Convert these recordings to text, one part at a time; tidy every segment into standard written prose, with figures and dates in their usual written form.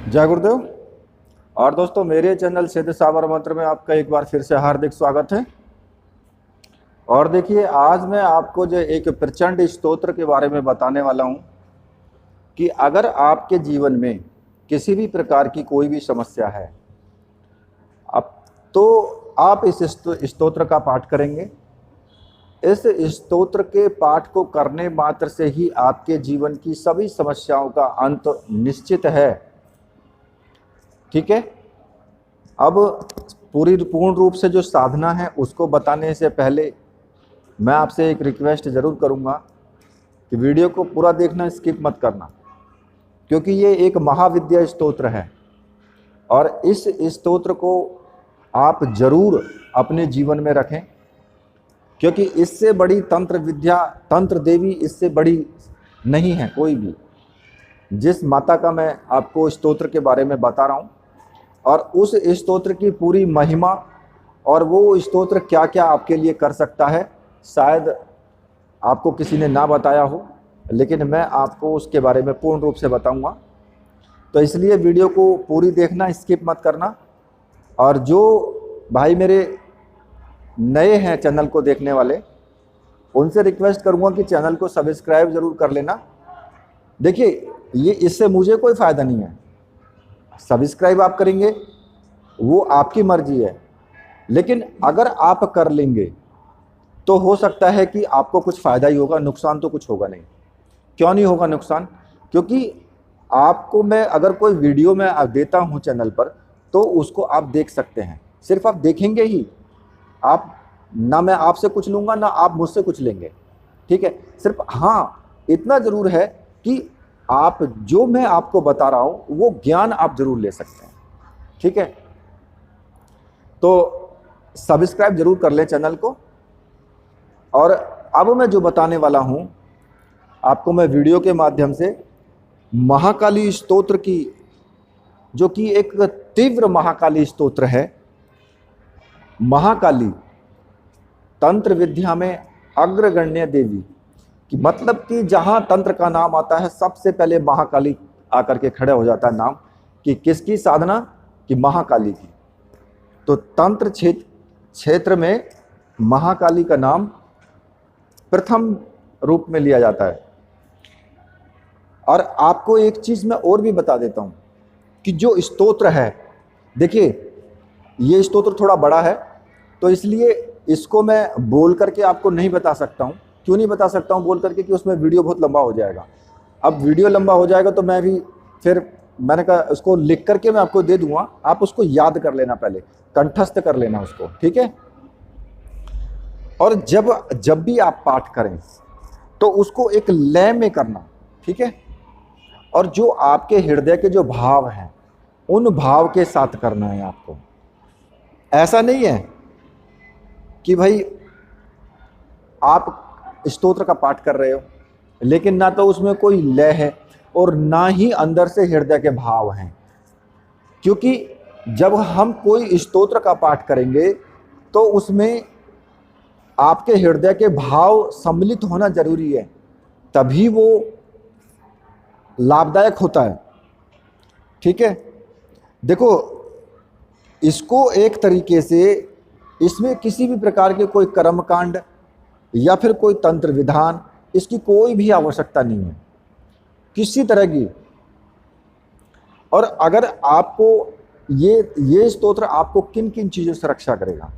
जय गुरुदेव। और दोस्तों, मेरे चैनल सिद्ध साबर मंत्र में आपका एक बार फिर से हार्दिक स्वागत है। और देखिए, आज मैं आपको जो एक प्रचंड स्तोत्र के बारे में बताने वाला हूं कि अगर आपके जीवन में किसी भी प्रकार की कोई भी समस्या है, अब तो आप इस स्तोत्र का पाठ करेंगे। इस स्तोत्र के पाठ को करने मात्र से ही आपके जीवन की सभी समस्याओं का अंत निश्चित है। ठीक है। अब पूर्ण रूप से जो साधना है उसको बताने से पहले मैं आपसे एक रिक्वेस्ट ज़रूर करूंगा कि वीडियो को पूरा देखना, स्किप मत करना, क्योंकि ये एक महाविद्या स्तोत्र है और इस स्तोत्र को आप जरूर अपने जीवन में रखें, क्योंकि इससे बड़ी तंत्र विद्या, तंत्र देवी इससे बड़ी नहीं है कोई भी। जिस माता का मैं आपको स्तोत्र के बारे में बता रहा हूँ और उस स्तोत्र की पूरी महिमा और वो स्तोत्र क्या क्या आपके लिए कर सकता है, शायद आपको किसी ने ना बताया हो, लेकिन मैं आपको उसके बारे में पूर्ण रूप से बताऊंगा। तो इसलिए वीडियो को पूरी देखना, स्किप मत करना। और जो भाई मेरे नए हैं चैनल को देखने वाले, उनसे रिक्वेस्ट करूंगा कि चैनल को सब्सक्राइब ज़रूर कर लेना। देखिए, ये इससे मुझे कोई फ़ायदा नहीं है, सब्सक्राइब आप करेंगे वो आपकी मर्जी है, लेकिन अगर आप कर लेंगे तो हो सकता है कि आपको कुछ फ़ायदा ही होगा, नुकसान तो कुछ होगा नहीं। क्यों नहीं होगा नुकसान? क्योंकि आपको मैं अगर कोई वीडियो में देता हूँ चैनल पर, तो उसको आप देख सकते हैं, सिर्फ आप देखेंगे ही। आप ना मैं आपसे कुछ लूँगा ना आप मुझसे कुछ लेंगे, ठीक है। सिर्फ हाँ, इतना ज़रूर है कि आप जो मैं आपको बता रहा हूं वो ज्ञान आप जरूर ले सकते हैं, ठीक है। तो सब्सक्राइब जरूर कर लें चैनल को। और अब मैं जो बताने वाला हूं आपको, मैं वीडियो के माध्यम से महाकाली स्तोत्र की, जो कि एक तीव्र महाकाली स्तोत्र है। महाकाली तंत्र विद्या में अग्रगण्य देवी कि मतलब कि जहाँ तंत्र का नाम आता है सबसे पहले महाकाली आकर के खड़े हो जाता है नाम, कि किसकी साधना? कि महाकाली की। तो तंत्र क्षेत्र में महाकाली का नाम प्रथम रूप में लिया जाता है। और आपको एक चीज़ मैं और भी बता देता हूँ कि जो स्तोत्र है, देखिए ये स्तोत्र थोड़ा बड़ा है, तो इसलिए इसको मैं बोल करके आपको नहीं बता सकता हूँ। क्यों नहीं बता सकता हूँ बोल करके? कि उसमें वीडियो बहुत लंबा हो जाएगा। अब वीडियो लंबा हो जाएगा तो मैं भी फिर मैंने कहा उसको लिख करके मैं आपको दे दूंगा, आप उसको याद कर लेना, पहले कंठस्थ कर लेना उसको, ठीक है। और जब भी आप पाठ करें तो उसको एक लय में करना, ठीक है। और जो आपके हृदय के जो भाव हैं उन भाव के साथ करना है आपको। ऐसा नहीं है कि भाई आप स्तोत्र का पाठ कर रहे हो लेकिन ना तो उसमें कोई लय है और ना ही अंदर से हृदय के भाव हैं। क्योंकि जब हम कोई स्तोत्र का पाठ करेंगे तो उसमें आपके हृदय के भाव सम्मिलित होना जरूरी है, तभी वो लाभदायक होता है, ठीक है। देखो, इसको एक तरीके से, इसमें किसी भी प्रकार के कोई कर्मकांड या फिर कोई तंत्र विधान, इसकी कोई भी आवश्यकता नहीं है किसी तरह की। और अगर आपको ये स्तोत्र आपको किन किन चीज़ों से रक्षा करेगा?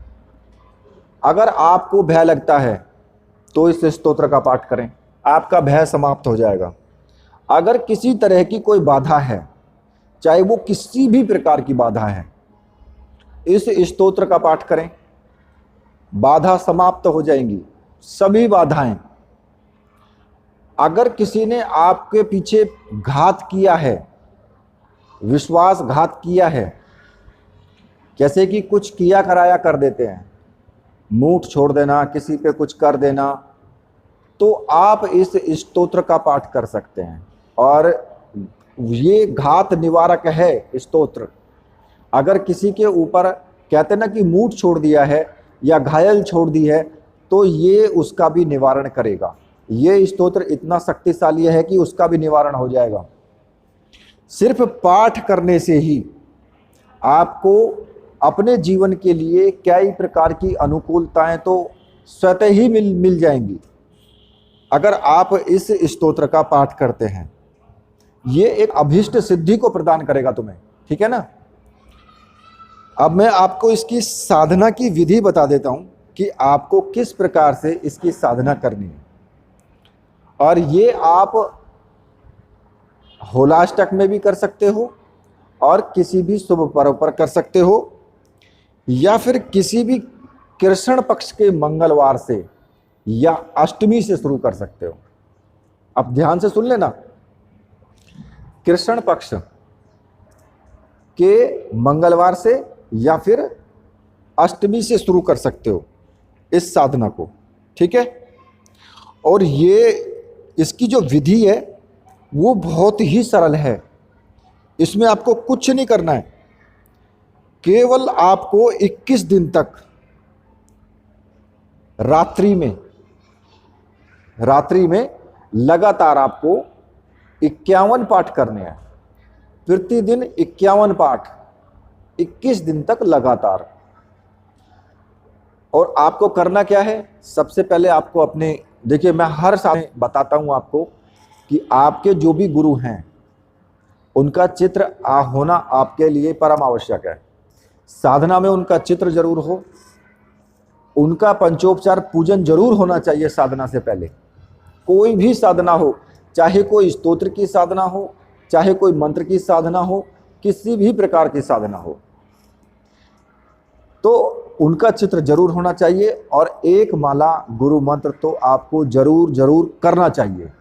अगर आपको भय लगता है तो इस स्तोत्र का पाठ करें, आपका भय समाप्त हो जाएगा। अगर किसी तरह की कोई बाधा है, चाहे वो किसी भी प्रकार की बाधा है, इस स्तोत्र का पाठ करें, बाधा समाप्त हो जाएंगी, सभी बाधाएं। अगर किसी ने आपके पीछे घात किया है, विश्वासघात किया है, जैसे कि कुछ किया कराया कर देते हैं, मूठ छोड़ देना, किसी पे कुछ कर देना, तो आप इस स्तोत्र का पाठ कर सकते हैं। और ये घात निवारक है स्तोत्र। अगर किसी के ऊपर कहते ना कि मूठ छोड़ दिया है या घायल छोड़ दी है, तो ये उसका भी निवारण करेगा। ये स्तोत्र इतना शक्तिशाली है कि उसका भी निवारण हो जाएगा। सिर्फ पाठ करने से ही आपको अपने जीवन के लिए कई प्रकार की अनुकूलताएं तो स्वतः ही मिल जाएंगी अगर आप इस स्तोत्र का पाठ करते हैं। ये एक अभीष्ट सिद्धि को प्रदान करेगा तुम्हें, ठीक है ना। अब मैं आपको इसकी साधना की विधि बता देता हूं कि आपको किस प्रकार से इसकी साधना करनी है। और ये आप होलाष्टक में भी कर सकते हो और किसी भी शुभ पर्व पर कर सकते हो, या फिर किसी भी कृष्ण पक्ष के मंगलवार से या अष्टमी से शुरू कर सकते हो। अब ध्यान से सुन लेना, कृष्ण पक्ष के मंगलवार से या फिर अष्टमी से शुरू कर सकते हो इस साधना को, ठीक है। और ये इसकी जो विधि है वो बहुत ही सरल है। इसमें आपको कुछ नहीं करना है, केवल आपको 21 दिन तक रात्रि में लगातार आपको 51 पाठ करने हैं। प्रतिदिन 51 पाठ 21 दिन तक लगातार। और आपको करना क्या है, सबसे पहले आपको अपने, देखिए मैं हर साल बताता हूं आपको कि आपके जो भी गुरु हैं उनका चित्र होना आपके लिए परम आवश्यक है। साधना में उनका चित्र जरूर हो, उनका पंचोपचार पूजन जरूर होना चाहिए साधना से पहले। कोई भी साधना हो, चाहे कोई स्तोत्र की साधना हो, चाहे कोई मंत्र की साधना हो, किसी भी प्रकार की साधना हो, तो उनका चित्र जरूर होना चाहिए। और एक माला गुरु मंत्र तो आपको जरूर करना चाहिए।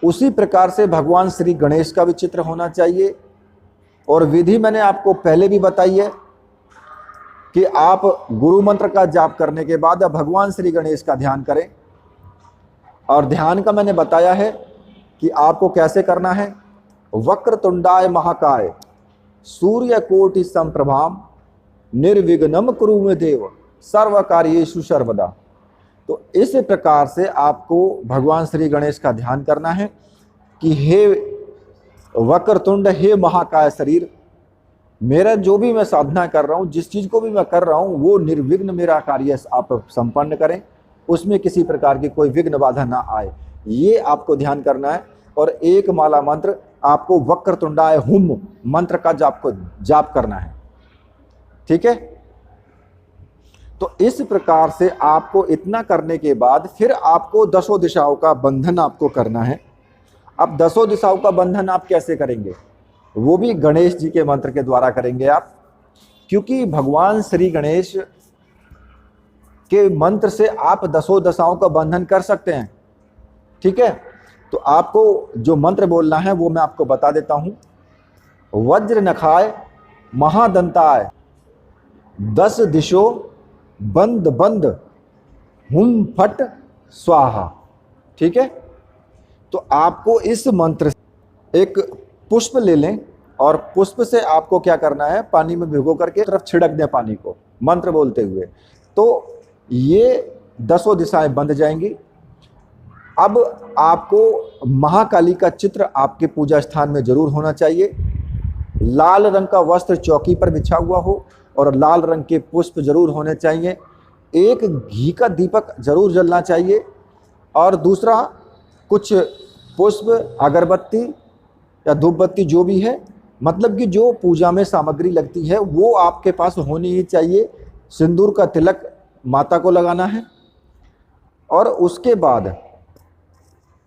उसी प्रकार से भगवान श्री गणेश का भी चित्र होना चाहिए। और विधि मैंने आपको पहले भी बताई है कि आप गुरु मंत्र का जाप करने के बाद भगवान श्री गणेश का ध्यान करें। और ध्यान का मैंने बताया है कि आपको कैसे करना है। वक्रतुंडाय महाकाय सूर्यकोटि समप्रभाम निर्विघ्नं कुरु मे देव सर्व कार्येषु सर्वदा। तो इस प्रकार से आपको भगवान श्री गणेश का ध्यान करना है कि हे वक्रतुंड, हे महाकाय शरीर, मेरा जो भी मैं साधना कर रहा हूँ, जिस चीज़ को भी मैं कर रहा हूँ, वो निर्विघ्न मेरा कार्य आप संपन्न करें, उसमें किसी प्रकार की कोई विघ्न बाधा ना आए, ये आपको ध्यान करना है। और एक माला मंत्र आपको वक्रतुंडाय हुम मंत्र का जाप करना है, ठीक है। तो इस प्रकार से आपको इतना करने के बाद फिर आपको 10 दिशाओं का बंधन आपको करना है। अब 10 दिशाओं का बंधन आप कैसे करेंगे, वो भी गणेश जी के मंत्र के द्वारा करेंगे आप, क्योंकि भगवान श्री गणेश के मंत्र से आप 10 दिशाओं का बंधन कर सकते हैं, ठीक है। तो आपको जो मंत्र बोलना है वो मैं आपको बता देता हूं। वज्र नखाय महादंताय 10 दिशो बंद बंद हुम फट स्वाहा, ठीक है। तो आपको इस मंत्र से एक पुष्प ले लें और पुष्प से आपको क्या करना है, पानी में भिगो करके तरफ छिड़क दें पानी को मंत्र बोलते हुए, तो ये 10 दिशाएं बंद जाएंगी। अब आपको महाकाली का चित्र आपके पूजा स्थान में जरूर होना चाहिए। लाल रंग का वस्त्र चौकी पर बिछा हुआ हो और लाल रंग के पुष्प जरूर होने चाहिए। एक घी का दीपक जरूर जलना चाहिए। और दूसरा, कुछ पुष्प, अगरबत्ती या धूपबत्ती जो भी है, मतलब कि जो पूजा में सामग्री लगती है वो आपके पास होनी ही चाहिए। सिंदूर का तिलक माता को लगाना है। और उसके बाद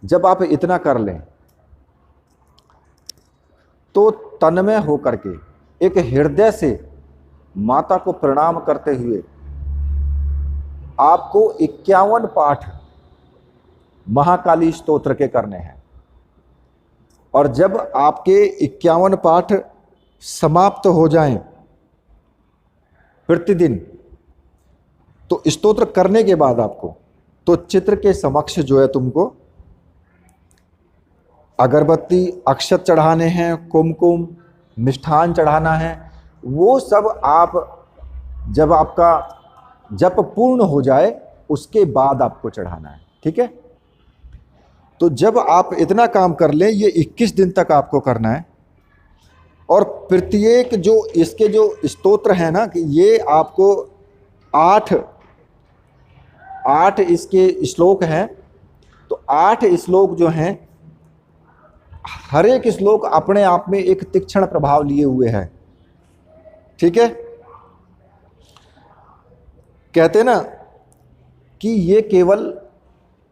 जब आप इतना कर लें तो तन्मय होकर के एक हृदय से माता को प्रणाम करते हुए आपको 51 पाठ महाकाली स्तोत्र के करने हैं। और जब आपके 51 पाठ समाप्त हो जाएं प्रतिदिन, तो स्तोत्र करने के बाद आपको तो चित्र के समक्ष जो है तुमको अगरबत्ती, अक्षत चढ़ाने हैं, कुमकुम, मिष्ठान चढ़ाना है। वो सब आप जब आपका जप पूर्ण हो जाए उसके बाद आपको चढ़ाना है, ठीक है। तो जब आप इतना काम कर लें, ये 21 दिन तक आपको करना है। और प्रत्येक जो इसके जो स्तोत्र हैं ना, कि ये आपको 8 इसके श्लोक हैं। तो 8 श्लोक जो हैं, हर एक श्लोक अपने आप में एक तीक्ष्ण प्रभाव लिए हुए है। ठीक है, कहते हैं ना कि ये केवल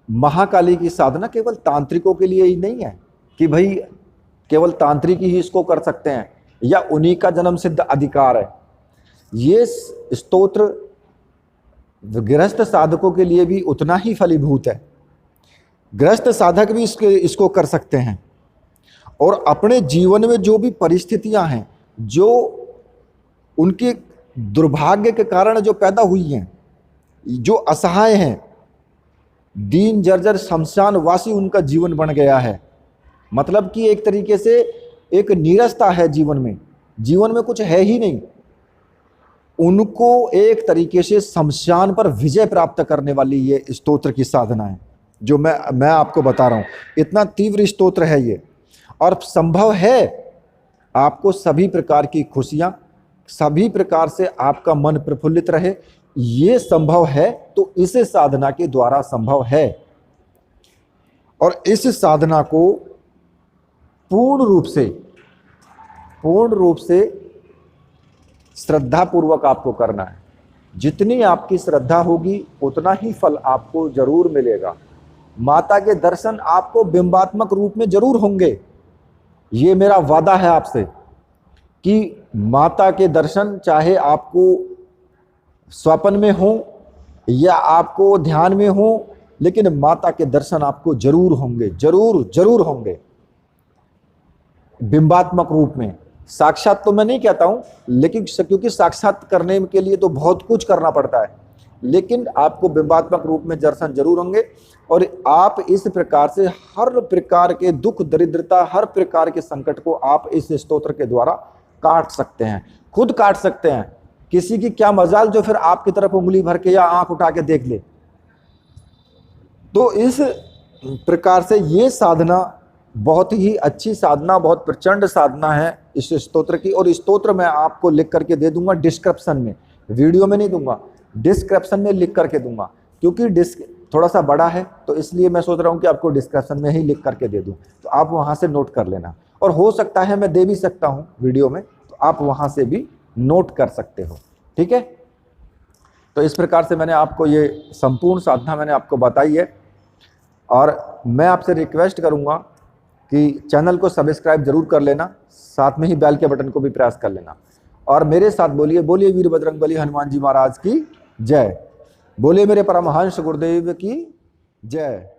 महाकाली की साधना केवल तांत्रिकों के लिए ही नहीं है कि भाई केवल तांत्रिक ही इसको कर सकते हैं या उन्हीं का जन्म सिद्ध अधिकार है। ये स्तोत्र गृहस्थ साधकों के लिए भी उतना ही फलीभूत है। गृहस्थ साधक भी इसको कर सकते हैं। और अपने जीवन में जो भी परिस्थितियां हैं, जो उनके दुर्भाग्य के कारण जो पैदा हुई हैं, जो असहाय हैं, दीन जर्जर शमशानवासी उनका जीवन बन गया है, मतलब कि एक तरीके से एक नीरसता है जीवन में कुछ है ही नहीं, उनको एक तरीके से शमशान पर विजय प्राप्त करने वाली ये स्तोत्र की साधना है जो मैं आपको बता रहा हूँ। इतना तीव्र स्तोत्र है ये, और संभव है आपको सभी प्रकार की खुशियाँ, सभी प्रकार से आपका मन प्रफुल्लित रहे, ये संभव है। तो इस साधना के द्वारा संभव है। और इस साधना को पूर्ण रूप से श्रद्धा पूर्वक आपको करना है। जितनी आपकी श्रद्धा होगी उतना ही फल आपको जरूर मिलेगा। माता के दर्शन आपको बिंबात्मक रूप में जरूर होंगे। ये मेरा वादा है आपसे कि माता के दर्शन चाहे आपको स्वप्न में हो या आपको ध्यान में हो, लेकिन माता के दर्शन आपको जरूर होंगे, जरूर होंगे, बिंबात्मक रूप में। साक्षात तो मैं नहीं कहता हूं, लेकिन क्योंकि साक्षात करने के लिए तो बहुत कुछ करना पड़ता है, लेकिन आपको बिंबात्मक रूप में दर्शन जरूर होंगे। और आप इस प्रकार से हर प्रकार के दुख दरिद्रता, हर प्रकार के संकट को आप इस स्तोत्र के द्वारा काट सकते हैं, खुद काट सकते हैं। किसी की क्या मजाल जो फिर आपकी तरफ उंगली भर के या आंख उठा के देख ले। तो इस प्रकार से ये साधना बहुत ही अच्छी साधना, बहुत प्रचंड साधना है इस स्तोत्र की। और स्तोत्र मैं आपको लिख करके दे दूंगा डिस्क्रिप्शन में, वीडियो में नहीं दूंगा, डिस्क्रिप्शन में लिख करके दूंगा, क्योंकि डिस्क थोड़ा सा बड़ा है, तो इसलिए मैं सोच रहा हूँ कि आपको डिस्क्रिप्शन में ही लिख करके दे दूँ, तो आप वहाँ से नोट कर लेना। और हो सकता है मैं दे भी सकता हूँ वीडियो में, तो आप वहाँ से भी नोट कर सकते हो। ठीक है, तो इस प्रकार से मैंने आपको ये संपूर्ण साधना मैंने आपको बताई है। और मैं आपसे रिक्वेस्ट करूँगा कि चैनल को सब्सक्राइब जरूर कर लेना, साथ में ही बेल के बटन को भी प्रेस कर लेना। और मेरे साथ बोलिए, बोलिए वीर बजरंगबली हनुमान जी महाराज की जय, बोलिए मेरे परमहंस गुरुदेव की जय।